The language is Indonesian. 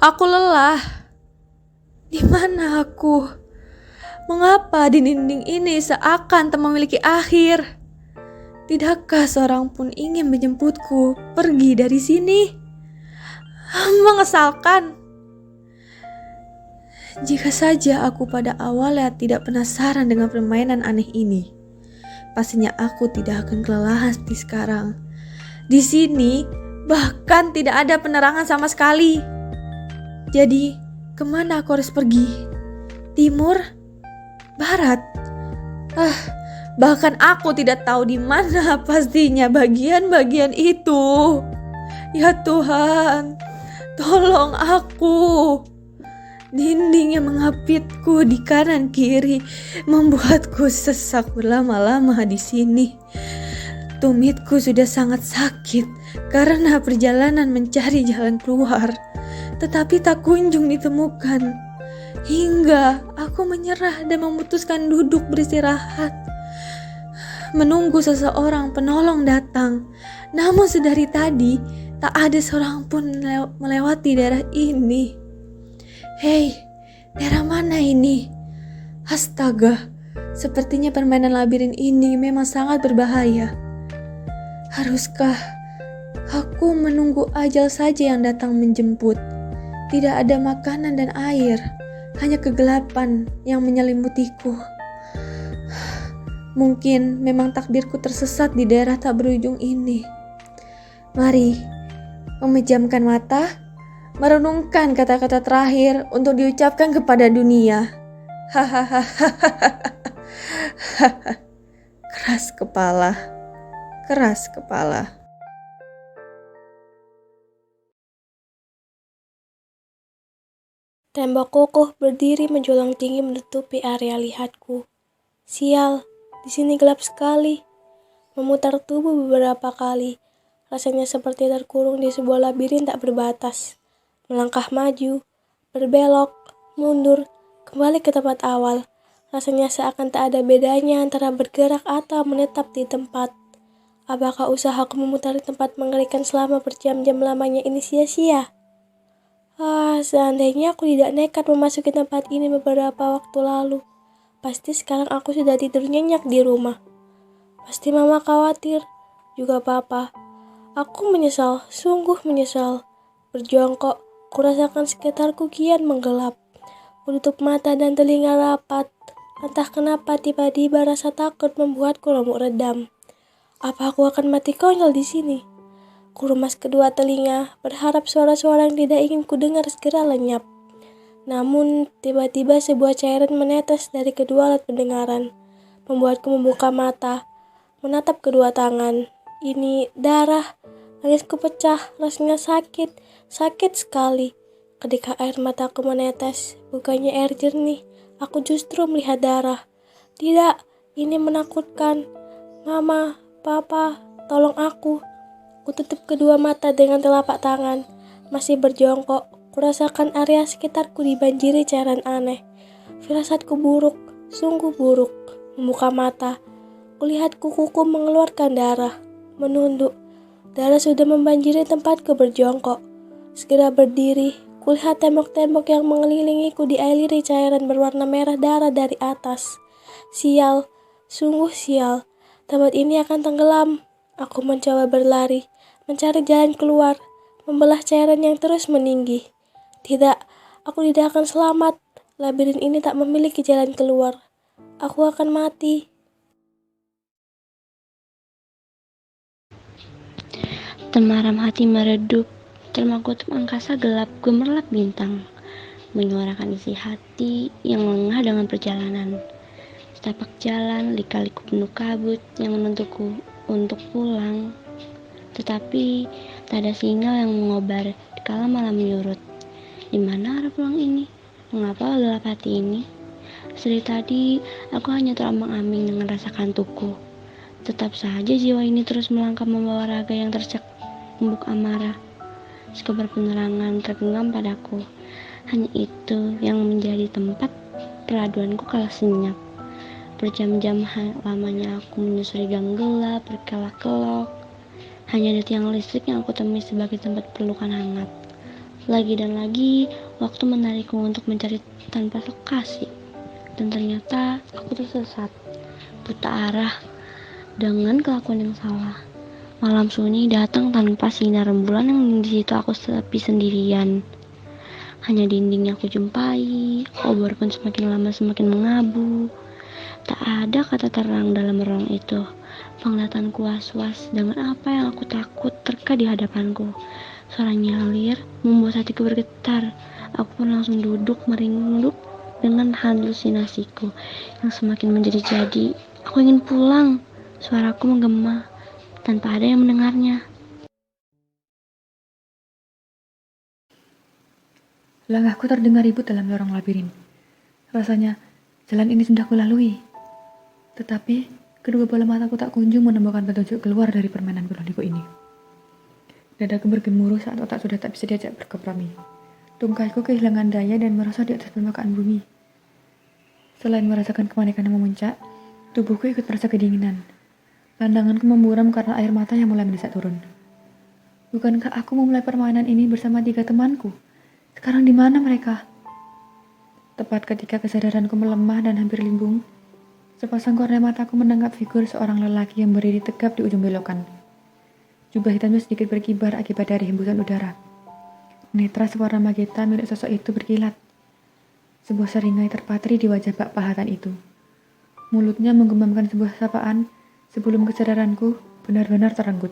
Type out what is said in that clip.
Aku lelah. Di mana aku? Mengapa di dinding ini seakan tak memiliki akhir? Tidakkah seorang pun ingin menjemputku pergi dari sini? Mengesalkan. Jika saja aku pada awalnya tidak penasaran dengan permainan aneh ini, pastinya aku tidak akan kelelahan seperti sekarang. Di sini bahkan tidak ada penerangan sama sekali. Jadi, kemana aku harus pergi? Timur? Barat? Bahkan aku tidak tahu di mana pastinya bagian-bagian itu. Ya Tuhan, tolong aku. Dinding yang mengapitku di kanan kiri membuatku sesak berlama-lama di sini. Tumitku sudah sangat sakit karena perjalanan mencari jalan keluar, tetapi tak kunjung ditemukan. Hingga aku menyerah dan memutuskan duduk beristirahat, menunggu seseorang penolong datang. Namun sedari tadi tak ada seorang pun melewati daerah ini. Hei, daerah mana ini? Astaga, sepertinya permainan labirin ini memang sangat berbahaya. Haruskah aku menunggu ajal saja yang datang menjemput? Tidak ada makanan dan air, hanya kegelapan yang menyelimutiku. Mungkin memang takdirku tersesat di daerah tak berujung ini. Mari, memejamkan mata, merenungkan kata-kata terakhir untuk diucapkan kepada dunia. Hahaha. Keras kepala. Keras kepala. Tembok kokoh berdiri menjulang tinggi menutupi area lihatku. Sial, di sini gelap sekali. Memutar tubuh beberapa kali, rasanya seperti terkurung di sebuah labirin tak berbatas. Melangkah maju, berbelok, mundur, kembali ke tempat awal. Rasanya seakan tak ada bedanya antara bergerak atau menetap di tempat. Apakah usahaku memutari tempat mengerikan selama berjam-jam lamanya ini sia-sia? Seandainya aku tidak nekat memasuki tempat ini beberapa waktu lalu, pasti sekarang aku sudah tidur nyenyak di rumah. Pasti mama khawatir, juga papa. Aku menyesal, sungguh menyesal. Berjongkok, kurasakan sekitarku kian menggelap. Kututup mata dan telinga rapat. Entah kenapa tiba-tiba rasa takut membuatku remuk redam. Apa aku akan mati konyol di sini? Kuremas kedua telinga, berharap suara-suara yang tidak ingin kudengar segera lenyap. Namun, tiba-tiba sebuah cairan menetes dari kedua alat pendengaran, membuatku membuka mata, menatap kedua tangan. Ini darah, nangisku pecah, rasanya sakit, sakit sekali. Ketika air mataku menetes, bukannya air jernih, aku justru melihat darah. Tidak, ini menakutkan. Mama, papa, tolong aku. Kututup kedua mata dengan telapak tangan. Masih berjongkok, kurasakan area sekitarku dibanjiri cairan aneh. Firasatku buruk, sungguh buruk. Membuka mata, kulihat kukuku mengeluarkan darah. Menunduk, darah sudah membanjiri tempatku berjongkok. Segera berdiri, kulihat tembok-tembok yang mengelilingiku dialiri cairan berwarna merah darah dari atas. Sial, sungguh sial. Tempat ini akan tenggelam. Aku mencoba berlari, mencari jalan keluar, membelah cairan yang terus meninggi. Tidak, aku tidak akan selamat. Labirin ini tak memiliki jalan keluar. Aku akan mati. Temaram hati meredup, termakutup angkasa gelap gemerlap bintang, menyuarakan isi hati yang lengah dengan perjalanan. Setapak jalan, lika-liku penuh kabut yang menuntukku untuk pulang. Tetapi tak ada sinyal yang mengobar dikala malam menyurut. Di mana arah pulang ini? Mengapa gelap hati ini? Sedari tadi, aku hanya terombang-ambing dengan rasa kantukku. Tetap saja jiwa ini terus melangkah membawa raga yang tercambuk amarah. Sekebar penerangan tergenggam padaku. Hanya itu yang menjadi tempat peraduanku kala senyap. Berjam-jam lamanya aku menyusuri gang gelap, berkelak-kelok. Hanya ada tiang listrik yang aku temui sebagai tempat pelukan hangat. Lagi dan lagi, waktu menarikku untuk mencari tanpa lokasi. Dan ternyata aku tersesat, buta arah, dengan kelakuan yang salah. Malam sunyi datang tanpa sinar rembulan yang di situ aku sepi sendirian. Hanya dinding yang aku jumpai, obor pun semakin lama semakin mengabu. Tak ada kata terang dalam ruang itu. Penglihatanku was-was dengan apa yang aku takut terka di hadapanku. Suara nyalir membuat hatiku bergetar. Aku pun langsung duduk merinduk dengan halusinasiku yang semakin menjadi-jadi. Aku ingin pulang. Suaraku menggema tanpa ada yang mendengarnya. Langkahku terdengar ribut dalam lorong labirin. Rasanya jalan ini sudah kulalui. Tetapi kedua bola mataku tak kunjung menemukan petunjuk keluar dari permainan berliku ini. Dadaku bergemuruh saat otak sudah tak bisa diajak berkompromi. Tungkahku kehilangan daya dan merosot di atas permukaan bumi. Selain merasakan kepanikan yang memuncak, tubuhku ikut merasa kedinginan. Pandanganku memburam karena air mata yang mulai mendesak turun. Bukankah aku memulai permainan ini bersama 3 temanku? Sekarang di mana mereka? Tepat ketika kesadaranku melemah dan hampir limbung, sepasang kornea mataku menangkap figur seorang lelaki yang berdiri tegap di ujung belokan. Jubah hitamnya sedikit berkibar akibat dari hembusan udara. Netra sewarna magenta milik sosok itu berkilat. Sebuah seringai terpatri di wajah bak pahatan itu. Mulutnya menggumamkan sebuah sapaan sebelum kesadaranku benar-benar terenggut.